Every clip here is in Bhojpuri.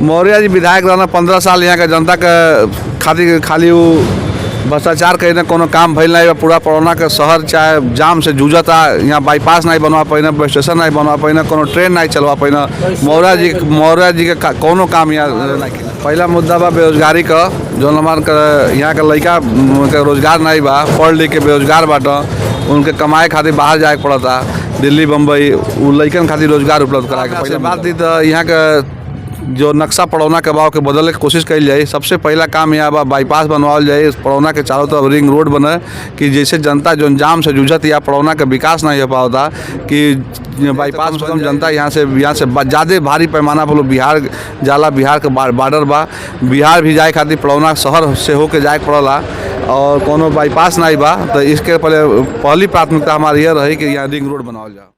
मौर्य जी विधायक रहना 15 साल यहाँ के जनता के खातिर खाली वो भ्रष्टाचार कहीं कोनो काम भइल नहीं। पूरा कोरोना के शहर चाहे जाम से जूझता। यहाँ बाईपास नहीं बनवा पाइना, बस स्टेशन नहीं बनवा पाइना, कोनो ट्रेन नहीं चलवा पाइना। मौर्य जी के कोनो काम यहाँ नहीं किया। पहला मुद्दा बा बेरोजगारी का, जो हमार यहाँ के लड़का के रोजगार नहीं बा, पढ़ लिख के बेरोजगार बाटा, उनके कमाए खातिर बाहर जाए पड़ता, दिल्ली बम्बई। उ लड़कन खातिर रोजगार उपलब्ध करा के पहले बात दी तो यहाँ के जो नक्शा पड़ौना के भाव के बदले की कोशिश करी जाए। सबसे पहला काम यहाँ बा बाईपास बनवाल जाए, पड़ौना के चारों तरफ रिंग रोड बने कि जैसे जनता जो जाम से जूझत या पड़ौना के विकास नहीं हो पाता कि बाईपास कम जनता यहाँ से ज़्यादा भारी पैमाना पर बिहार जाला। बिहार के बॉर्डर बा, बिहार भी जाए खातिर पड़ौना शहर से होके जाए पड़ला और कोनो बाईपास नहीं बा। तो इसके पहली प्राथमिकता हमारी यह रही कि यहाँ रिंग रोड बनावल जाए।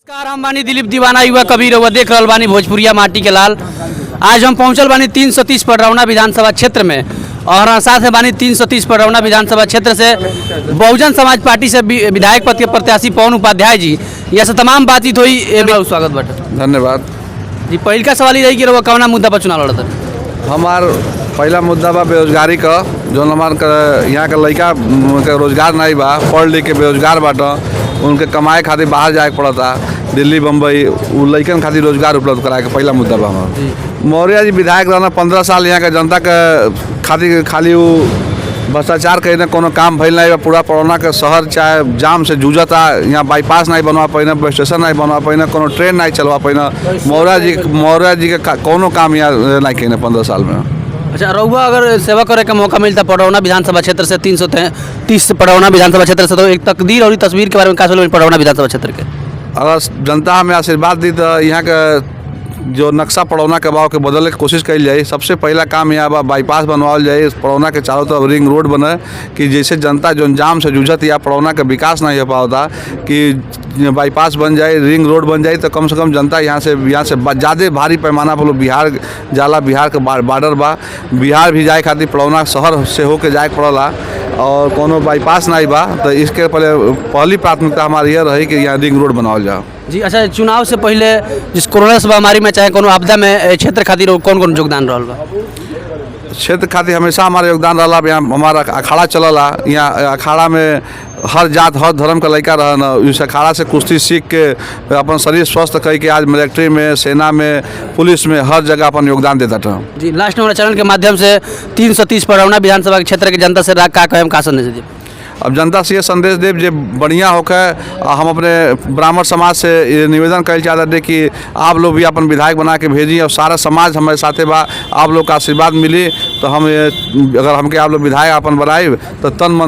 नमस्कार, हम बानी दिलीप दीवाना, युवा कबीर रउआ देख रहल बानी भोजपुरिया माटी के लाल। आज हम पहुंचल बानी 330 पडरौना विधानसभा क्षेत्र में और साथ में बानी 330 पडरौना विधानसभा क्षेत्र से बहुजन समाज पार्टी से विधायक पद के प्रत्याशी पवन उपाध्याय जी, यह से तमाम बातचीत हुई। स्वागत बाटे। धन्यवाद जी। पहला सवाल ही रही कि रउआ कौना मुद्दा पर चुनाव लड़ता? हमार पहला मुद्दा बा बेरोजगारी का, जो हमार यहाँ के लड़का के रोजगार नहीं बा, पढ़ लिख के बेरोजगार बाटा, उनके कमाए खातिर बाहर जाए पड़ता, दिल्ली बम्बई। उ लड़कन खातिर रोजगार उपलब्ध करा के पहला मुद्दा बा हमार। मौर्य जी विधायक रहना 15 साल यहाँ के जनता के खातिर खाली वो भ्रष्टाचार कहीं कोनो काम भइल नहीं। पूरा कोरोना के शहर चाहे जाम से जूझता। यहाँ बाईपास नहीं बनवा पाइना, बस स्टेशन नहीं बनवा पाइना, कोनो ट्रेन नहीं चलवा पाइना। मौर्य जी के कोनो काम यहाँ नहीं किए 15 साल में। अच्छा, रउआ अगर सेवा करे का मौका मिलता पडरौना विधानसभा क्षेत्र से 330 पडरौना विधानसभा क्षेत्र से, तो एक तकदीर और तस्वीर के बारे में क्या सोचो पडरौना विधानसभा क्षेत्र के? अगर जनता हमें आशीर्वाद दी तो यहाँ के जो नक्शा पड़ौना के भाव के बदले की कोशिश करी जाए। सबसे पहला काम यहाँ बा बाईपास बनवाल जाए, पड़ौना के चारों तरफ रिंग रोड बने कि जैसे जनता जो जाम से जूझत या पड़ौना के विकास नहीं हो पाता कि बाईपास बन जाए, रिंग रोड बन जाए, तो कम से कम जनता यहाँ से ज़्यादा भारी पैमाना पर बिहार जाला। बिहार के बॉर्डर बा, बिहार भी जाए खातिर पड़ौना शहर से होके जाए पड़ला और कोनो बाईपास नहीं बा। तो इसके पहली प्राथमिकता हमारी यह रही कि यहाँ रिंग रोड बनावल जाए। जी। अच्छा, चुनाव से पहले जिस कोरोना महामारी में चाहे कोनो आपदा में क्षेत्र खातिर कौन कौन योगदान रहल बा? क्षेत्र खातिर हमेशा हमारा योगदान रहा। यहाँ हमारा अखाड़ा चलला, यहाँ अखाड़ा में हर जात हर धर्म का लड़का रहना। उस अखाड़ा से कुश्ती सीख के अपन शरीर स्वस्थ करके आज मिलिट्री में, सेना में, पुलिस में हर जगह अपन योगदान देता था। जी। लास्ट में हमारा चैनल के माध्यम से 330 पडरौना विधानसभा के क्षेत्र के जनता से का कहम का संदेश दी? अब जनता से ये संदेश देव जो बढ़िया होकर हम अपने ब्राह्मण समाज से ये निवेदन कर चाहते थे कि आप लोग भी अपन विधायक बना के भेजिए और सारा समाज हमारे साथे बा। आप लोग का आशीर्वाद मिली तो हम अगर हमके आप लोग विधायक अपन बनाए तो तन मन